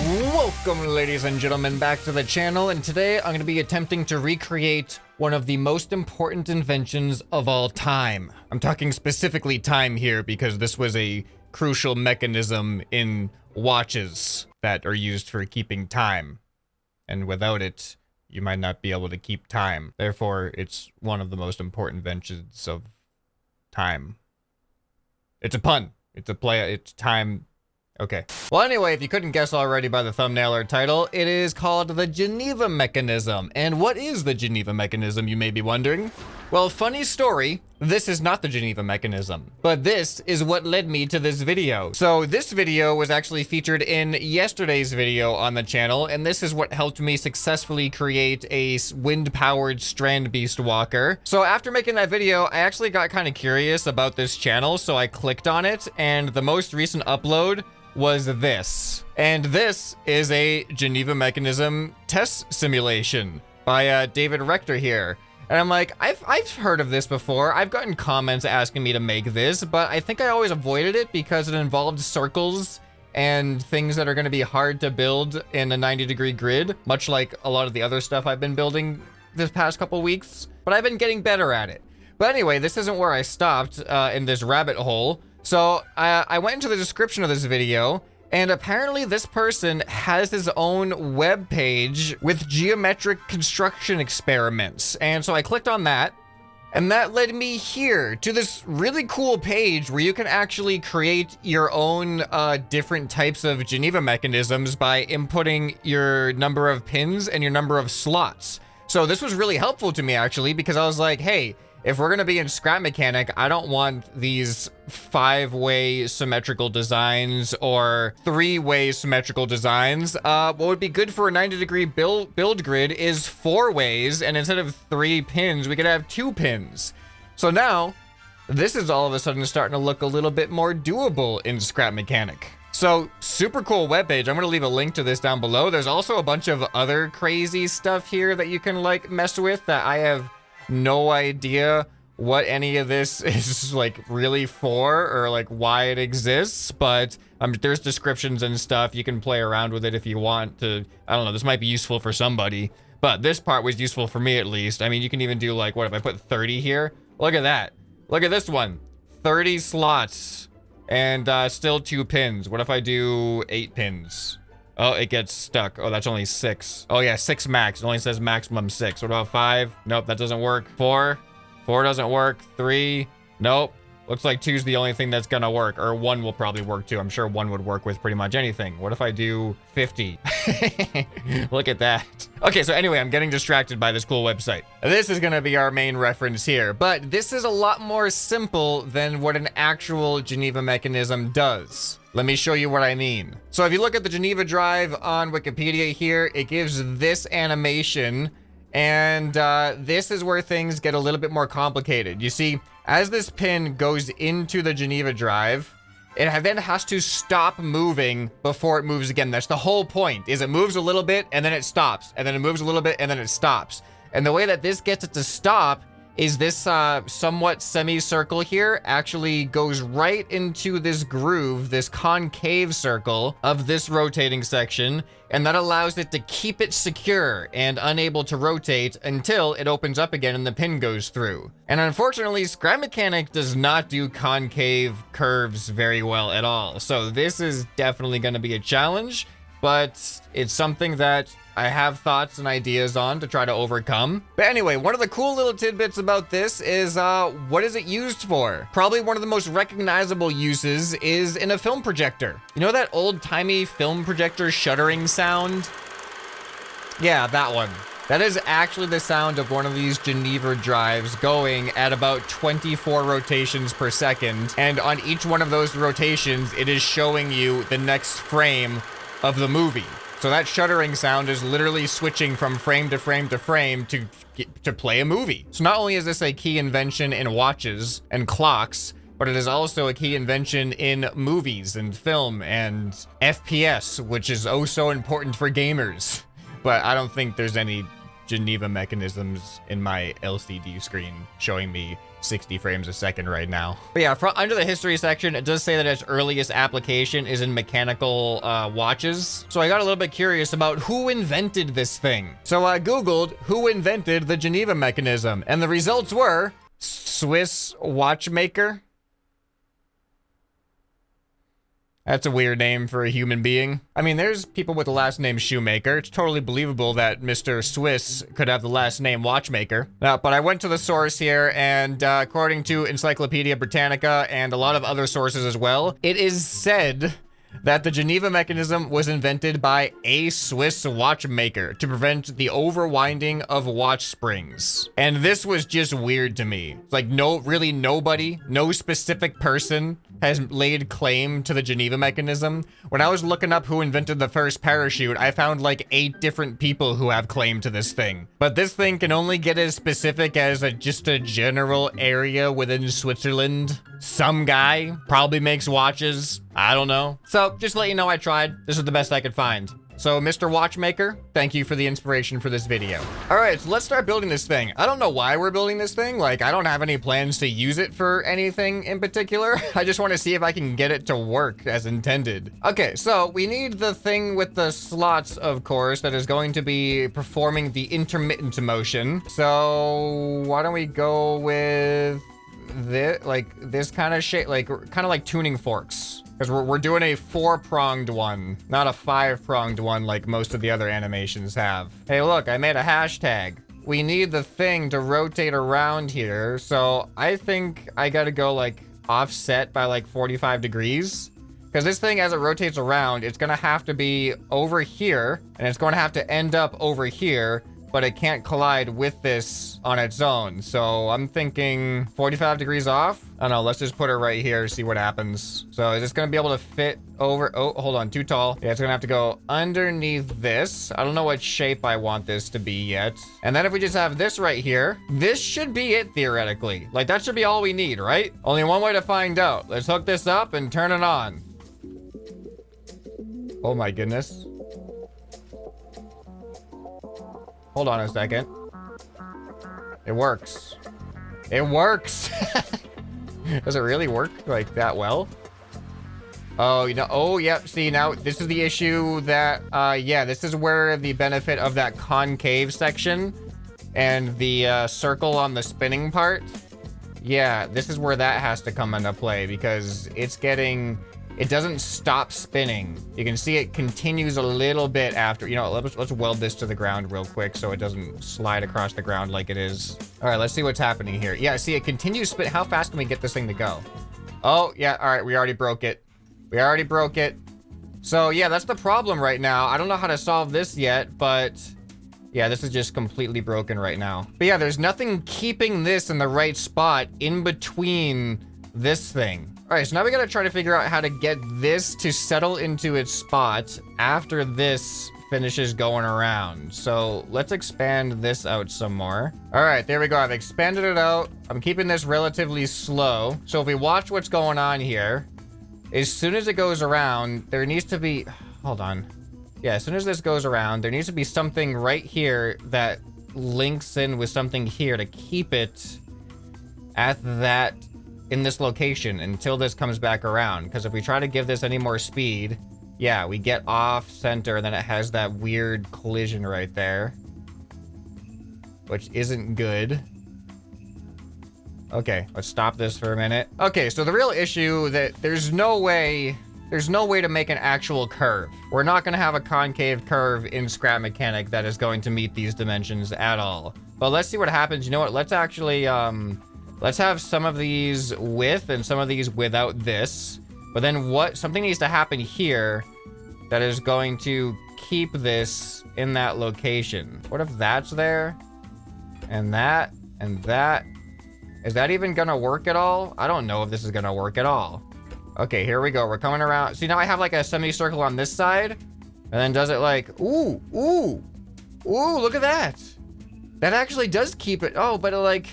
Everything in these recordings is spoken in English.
Welcome, ladies and gentlemen, back to the channel, and today I'm going to be attempting to recreate one of the most important inventions of all time. I'm talking specifically time here because this was a crucial mechanism in watches that are used for keeping time. And without it, you might not be able to keep time. Therefore, it's one of the most important inventions of time. It's a pun. It's a play. It's time. Okay. Well, anyway, if you couldn't guess already by the thumbnail or title, it is called the Geneva Mechanism. And what is the Geneva Mechanism, you may be wondering? Well, funny story, this is not the Geneva Mechanism, but this is what led me to this video. So this video was actually featured in yesterday's video on the channel, and this is what helped me successfully create a wind-powered Strand Beast Walker. So after making that video, I actually got kind of curious about this channel, so I clicked on it, and the most recent upload was this. And this is a Geneva Mechanism test simulation by David Rector here. And I'm like, I've heard of this before. I've gotten comments asking me to make this, but I think I always avoided it because it involved circles and things that are going to be hard to build in a 90-degree grid, much like a lot of the other stuff I've been building this past couple weeks. But I've been getting better at it. But anyway, this isn't where I stopped in this rabbit hole. So I went into the description of this video, and apparently this person has his own web page with geometric construction experiments. And so I clicked on that, and that led me here to this really cool page where you can actually create your own different types of Geneva mechanisms by inputting your number of pins and your number of slots. So this was really helpful to me actually, because I was like, hey, if we're gonna be in Scrap Mechanic, I don't want these 5-way symmetrical designs or 3-way symmetrical designs. What would be good for a 90-degree build grid is 4 ways, and instead of 3 pins, we could have 2 pins. So now, this is all of a sudden starting to look a little bit more doable in Scrap Mechanic. So, super cool webpage. I'm gonna leave a link to this down below. There's also a bunch of other crazy stuff here that you can like mess with that I have no idea what any of this is like really for or like why it exists, but there's descriptions and stuff. You can play around with it if you want to. I don't know, this might be useful for somebody, but this part was useful for me at least. I mean, you can even do like, what if I put 30 here? Look at that. Look at this one. 30 slots and still 2 pins. What if I do 8 pins? Oh, it gets stuck. Oh, that's only 6. Oh yeah, 6 max. It only says maximum 6. What about 5? Nope, that doesn't work. 4? 4 doesn't work. 3? Nope. Looks like 2's the only thing that's gonna work. Or 1 will probably work too. I'm sure 1 would work with pretty much anything. What if I do 50? Look at that. Okay, so anyway, I'm getting distracted by this cool website. This is gonna be our main reference here, but this is a lot more simple than what an actual Geneva mechanism does. Let me show you what I mean. So if you look at the Geneva Drive on Wikipedia here, it gives this animation, and this is where things get a little bit more complicated. You see, as this pin goes into the Geneva Drive, it then has to stop moving before it moves again. That's the whole point, is it moves a little bit and then it stops, and then it moves a little bit and then it stops. And the way that this gets it to stop is this somewhat semicircle here actually goes right into this groove, this concave circle of this rotating section, and that allows it to keep it secure and unable to rotate until it opens up again and the pin goes through. And unfortunately, Scrap Mechanic does not do concave curves very well at all. So this is definitely going to be a challenge, but it's something that I have thoughts and ideas on to try to overcome. But anyway, one of the cool little tidbits about this is what is it used for? Probably one of the most recognizable uses is in a film projector. You know that old-timey film projector shuttering sound? Yeah, that one. That is actually the sound of one of these Geneva drives going at about 24 rotations per second. And on each one of those rotations, it is showing you the next frame of the movie. So that shuttering sound is literally switching from frame to frame to frame to play a movie. So not only is this a key invention in watches and clocks, but it is also a key invention in movies and film and FPS, which is oh so important for gamers. But I don't think there's any Geneva mechanisms in my LCD screen showing me 60 frames a second right now. But yeah, under the history section, it does say that its earliest application is in mechanical watches. So I got a little bit curious about who invented this thing. So I Googled who invented the Geneva mechanism, and the results were Swiss watchmaker. That's a weird name for a human being. I mean, there's people with the last name Shoemaker. It's totally believable that Mr. Swiss could have the last name Watchmaker. But I went to the source here, and according to Encyclopedia Britannica and a lot of other sources as well, it is said that the Geneva mechanism was invented by a Swiss watchmaker to prevent the overwinding of watch springs. And this was just weird to me. Like, really nobody, no specific person has laid claim to the Geneva mechanism. When I was looking up who invented the first parachute, I found like 8 different people who have claim to this thing. But this thing can only get as specific as just a general area within Switzerland. Some guy probably makes watches. I don't know. So just to let you know, I tried. This is the best I could find. So, Mr. Watchmaker, thank you for the inspiration for this video. All right, so let's start building this thing. I don't know why we're building this thing. Like, I don't have any plans to use it for anything in particular. I just want to see if I can get it to work as intended. Okay, so we need the thing with the slots, of course, that is going to be performing the intermittent motion. So, why don't we go with this kind of shape, kind of like tuning forks. Because we're doing a 4-pronged one, not a 5-pronged one like most of the other animations have. Hey, look, I made a hashtag. We need the thing to rotate around here. So I think I gotta go like offset by like 45 degrees. Because this thing, as it rotates around, it's gonna have to be over here, and it's gonna have to end up over here, but it can't collide with this on its own. So I'm thinking 45 degrees off. I don't know, let's just put it right here, see what happens. So is this gonna be able to fit over? Oh, hold on, too tall. Yeah, it's gonna have to go underneath this. I don't know what shape I want this to be yet. And then if we just have this right here, this should be it theoretically. Like, that should be all we need, right? Only one way to find out. Let's hook this up and turn it on. Oh my goodness. Hold on a second. It works. It works. Does it really work like that well? Oh, oh, yep. See, now this is the issue that, yeah, this is where the benefit of that concave section and the circle on the spinning part. Yeah, this is where that has to come into play because it doesn't stop spinning. You can see it continues a little bit after, let's weld this to the ground real quick so it doesn't slide across the ground like it is. All right, let's see what's happening here. Yeah, see, it continues spin. How fast can we get this thing to go? Oh, yeah, all right, we already broke it. We already broke it. So yeah, that's the problem right now. I don't know how to solve this yet, but yeah, this is just completely broken right now. But yeah, there's nothing keeping this in the right spot in between this thing. All right, so now we gotta try to figure out how to get this to settle into its spot after this finishes going around. So let's expand this out some more. All right, there we go. I've expanded it out. I'm keeping this relatively slow. So if we watch what's going on here, as soon as it goes around, there needs to be, hold on. Yeah, as soon as this goes around, there needs to be something right here that links in with something here to keep it at that in this location until this comes back around. Because if we try to give this any more speed, yeah, we get off center and then it has that weird collision right there, which isn't good. Okay, let's stop this for a minute. Okay, so the real issue that there's no way to make an actual curve. We're not going to have a concave curve in Scrap Mechanic that is going to meet these dimensions at all. But let's see what happens. You know what? Let's actually let's have some of these with and some of these without this. But then something needs to happen here that is going to keep this in that location. What if that's there? And that, and that. Is that even gonna work at all? I don't know if this is gonna work at all. Okay, here we go. We're coming around. See, now I have like a semicircle on this side. And then does it like, ooh, ooh, ooh, look at that. That actually does keep it. Oh, but like,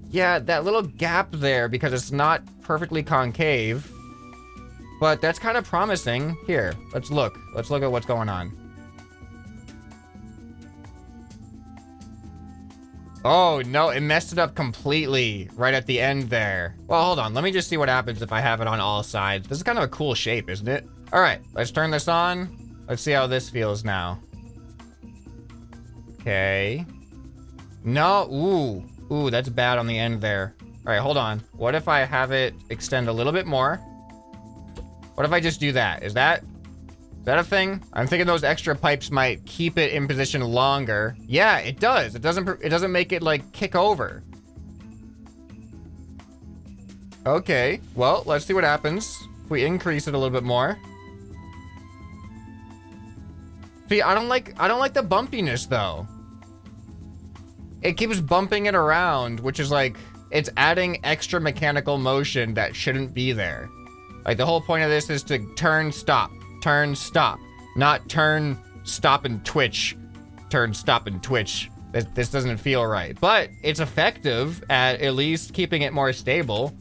yeah, that little gap there because it's not perfectly concave. But that's kind of promising. Here, let's look. Let's look at what's going on. Oh, no, it messed it up completely right at the end there. Well, hold on. Let me just see what happens if I have it on all sides. This is kind of a cool shape, isn't it? All right, let's turn this on. Let's see how this feels now. Okay. No, ooh, that's bad on the end there. All right, hold on. What if I have it extend a little bit more? What if I just do that? Is that a thing? I'm thinking those extra pipes might keep it in position longer. Yeah, it does. It doesn't make it like kick over. Okay, well, let's see what happens if we increase it a little bit more. See, I don't like the bumpiness though. It keeps bumping it around, which is like, it's adding extra mechanical motion that shouldn't be there. Like the whole point of this is to turn, stop, not turn, stop and twitch, turn, stop and twitch. This doesn't feel right, but it's effective at least keeping it more stable.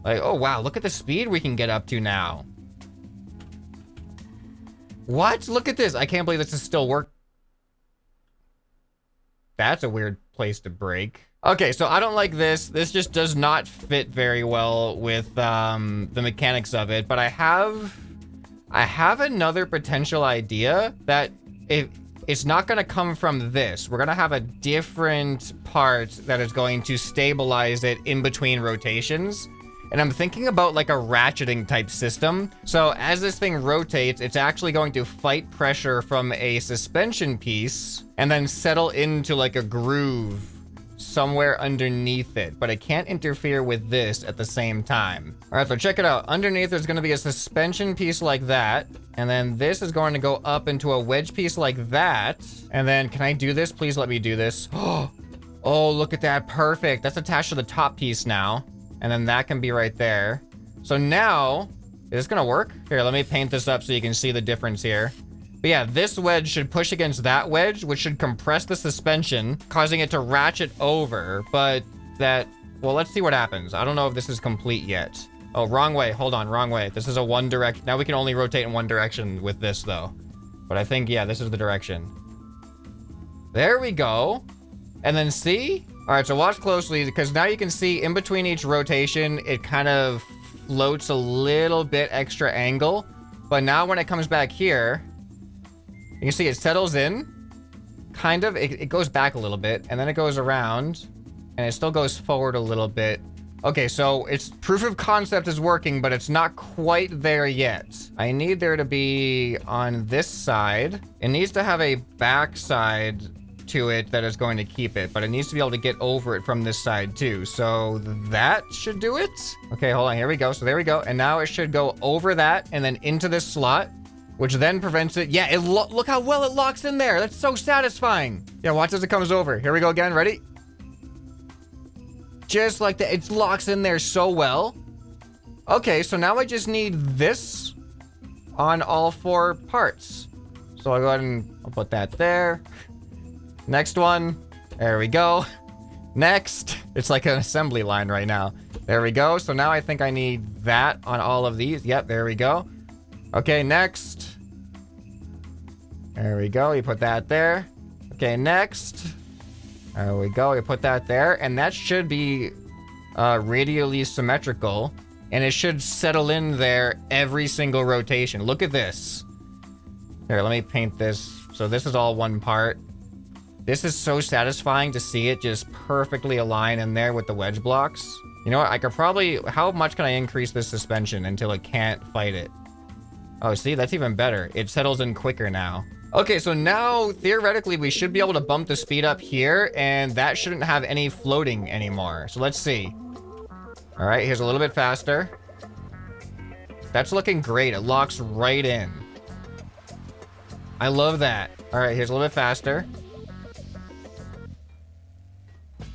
Like, oh wow, look at the speed we can get up to now. What? Look at this. I can't believe this is still work. That's a weird place to break. Okay, so I don't like this. This just does not fit very well with the mechanics of it, but I have another potential idea that it's not going to come from this. We're going to have a different part that is going to stabilize it in between rotations. And I'm thinking about like a ratcheting type system. So as this thing rotates, it's actually going to fight pressure from a suspension piece and then settle into like a groove somewhere underneath it, but it can't interfere with this at the same time. All right, so check it out. Underneath there's going to be a suspension piece like that, and then this is going to go up into a wedge piece like that. And then can I do this? Please let me do this. Oh, look at that. Perfect. That's attached to the top piece now. And then that can be right there. So now, is this gonna work? Here, let me paint this up so you can see the difference here. But yeah, this wedge should push against that wedge, which should compress the suspension, causing it to ratchet over. But that, well, let's see what happens. I don't know if this is complete yet. Oh, wrong way. Hold on, wrong way. This is a one direction. Now we can only rotate in one direction with this though. But I think, yeah, this is the direction. There we go. And then see? All right, so watch closely because now you can see in between each rotation, it kind of floats a little bit extra angle. But now when it comes back here, you can see it settles in, kind of. It goes back a little bit, and then it goes around, and it still goes forward a little bit. Okay, so it's proof of concept is working, but it's not quite there yet. I need there to be on this side. It needs to have a back side to it that is going to keep it, but it needs to be able to get over it from this side too. So that should do it. Okay, hold on. Here we go. So there we go. And now it should go over that and then into this slot, which then prevents it. Yeah, look how well it locks in there. That's so satisfying. Yeah, watch as it comes over. Here we go again. Ready? Just like that. It locks in there so well. Okay, so now I just need this on all four parts. So I'll go ahead and I'll put that there. Next one. There we go. Next. It's like an assembly line right now. There we go. So now I think I need that on all of these. Yep, there we go. Okay, next. There we go. You put that there. Okay, next. There we go. You put that there. And that should be radially symmetrical. And it should settle in there every single rotation. Look at this. Here, let me paint this. So this is all one part. This is so satisfying to see it just perfectly align in there with the wedge blocks. You know what? I could probably... How much can I increase this suspension until it can't fight it? Oh, see? That's even better. It settles in quicker now. Okay, so now, theoretically, we should be able to bump the speed up here, and that shouldn't have any floating anymore. So let's see. All right, here's a little bit faster. That's looking great. It locks right in. I love that. All right, here's a little bit faster.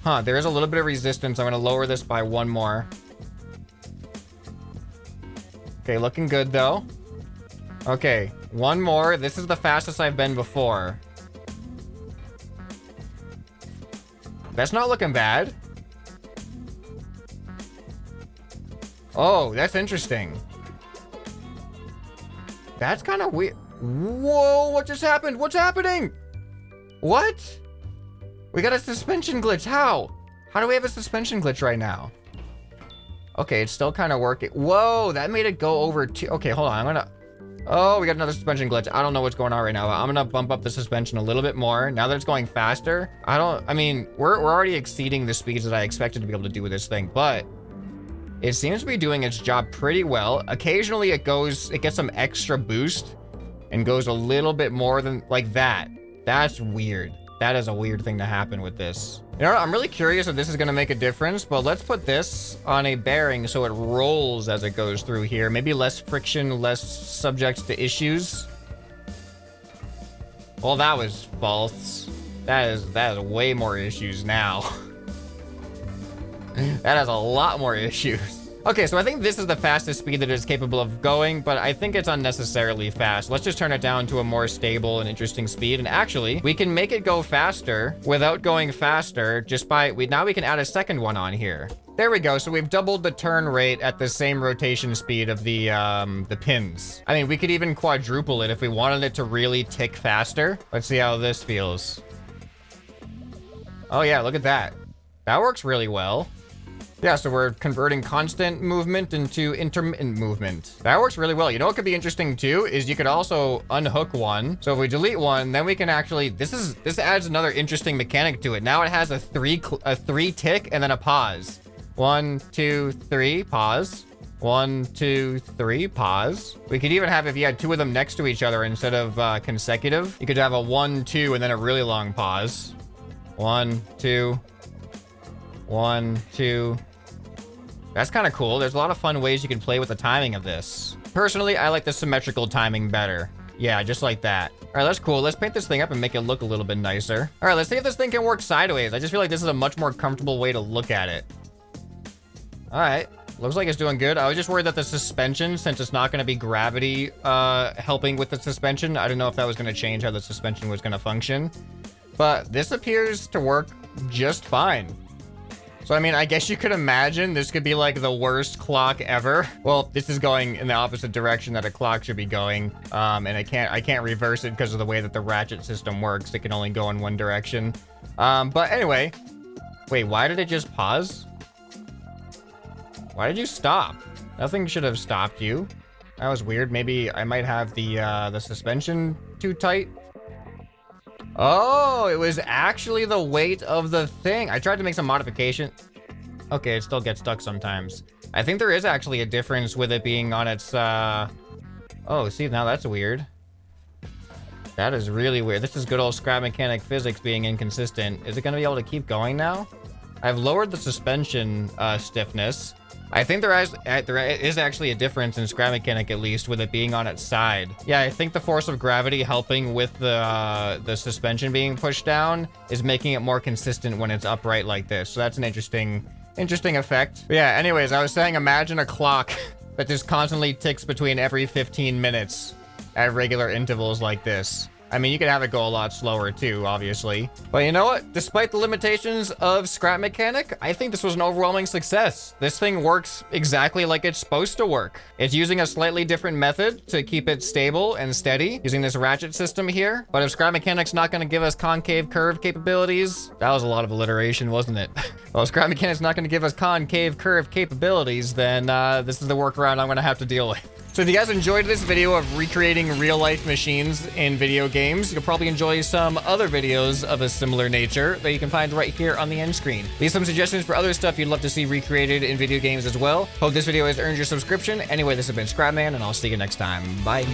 Huh, there is a little bit of resistance. I'm going to lower this by one more. Okay, looking good, though. Okay, one more. This is the fastest I've been before. That's not looking bad. Oh, that's interesting. That's kind of weird. Whoa, what just happened? What's happening? What? We got a suspension glitch. How? How do we have a suspension glitch right now? Okay, it's still kind of working. Whoa, that made it go over two. Okay, hold on. I'm gonna... Oh, we got another suspension glitch. I don't know what's going on right now. I'm gonna bump up the suspension a little bit more. Now that it's going faster, I mean, we're already exceeding the speeds that I expected to be able to do with this thing, but it seems to be doing its job pretty well. Occasionally it gets some extra boost and goes a little bit more than like that. That's weird. That is a weird thing to happen with this. You know what? I'm really curious if this is gonna make a difference, but let's put this on a bearing so it rolls as it goes through here. Maybe less friction, less subject to issues. Well, that was false. That is way more issues now. That has a lot more issues. Okay, so I think this is the fastest speed that it's capable of going, but I think it's unnecessarily fast. Let's just turn it down to a more stable and interesting speed. And actually, we can make it go faster without going faster just by, now we can add a second one on here. There we go. So we've doubled the turn rate at the same rotation speed of the pins. I mean, we could even quadruple it if we wanted it to really tick faster. Let's see how this feels. Oh yeah, look at that. That works really well. Yeah, so we're converting constant movement into intermittent movement. That works really well. You know what could be interesting too is you could also unhook one. So if we delete one, then we can actually, this adds another interesting mechanic to it. Now it has a three tick and then a pause. 1, 2, 3, pause. 1, 2, 3, pause. We could even have, if you had two of them next to each other instead of consecutive, you could have a 1, 2, and then a really long pause. 1, 2, 1, 2. That's kind of cool. There's a lot of fun ways you can play with the timing of this. Personally, I like the symmetrical timing better. Yeah, just like that. All right, that's cool. Let's paint this thing up and make it look a little bit nicer. All right, let's see if this thing can work sideways. I just feel like this is a much more comfortable way to look at it. All right, looks like it's doing good. I was just worried that the suspension, since it's not going to be gravity helping with the suspension, I don't know if that was going to change how the suspension was going to function. But this appears to work just fine. So, I mean, I guess you could imagine this could be like the worst clock ever. Well, this is going in the opposite direction that a clock should be going. And I can't reverse it because of the way that the ratchet system works. It can only go in one direction. But anyway, wait, why did it just pause? Why did you stop? Nothing should have stopped you. That was weird. Maybe I might have the suspension too tight. Oh, it was actually the weight of the thing. I tried to make some modification. Okay, it still gets stuck sometimes. I think there is actually a difference with it being on its, Oh, see, now that's weird. That is really weird. This is good old scrap mechanic physics being inconsistent. Is it going to be able to keep going now? I've lowered the suspension stiffness. I think there is actually a difference in scrap mechanic, at least, with it being on its side. Yeah, I think the force of gravity helping with the suspension being pushed down is making it more consistent when it's upright like this. So that's an interesting effect. But yeah, anyways, I was saying imagine a clock that just constantly ticks between every 15 minutes at regular intervals like this. I mean, you could have it go a lot slower too, obviously. But you know what? Despite the limitations of scrap mechanic, I think this was an overwhelming success. This thing works exactly like it's supposed to work. It's using a slightly different method to keep it stable and steady, using this ratchet system here. But if scrap mechanic's not going to give us concave curve capabilities, that was a lot of alliteration, wasn't it? Well, if scrap mechanic's not going to give us concave curve capabilities, then this is the workaround I'm going to have to deal with. So if you guys enjoyed this video of recreating real-life machines in video games, you'll probably enjoy some other videos of a similar nature that you can find right here on the end screen. Leave some suggestions for other stuff you'd love to see recreated in video games as well. Hope this video has earned your subscription. Anyway, this has been ScrapMan, and I'll see you next time. Bye.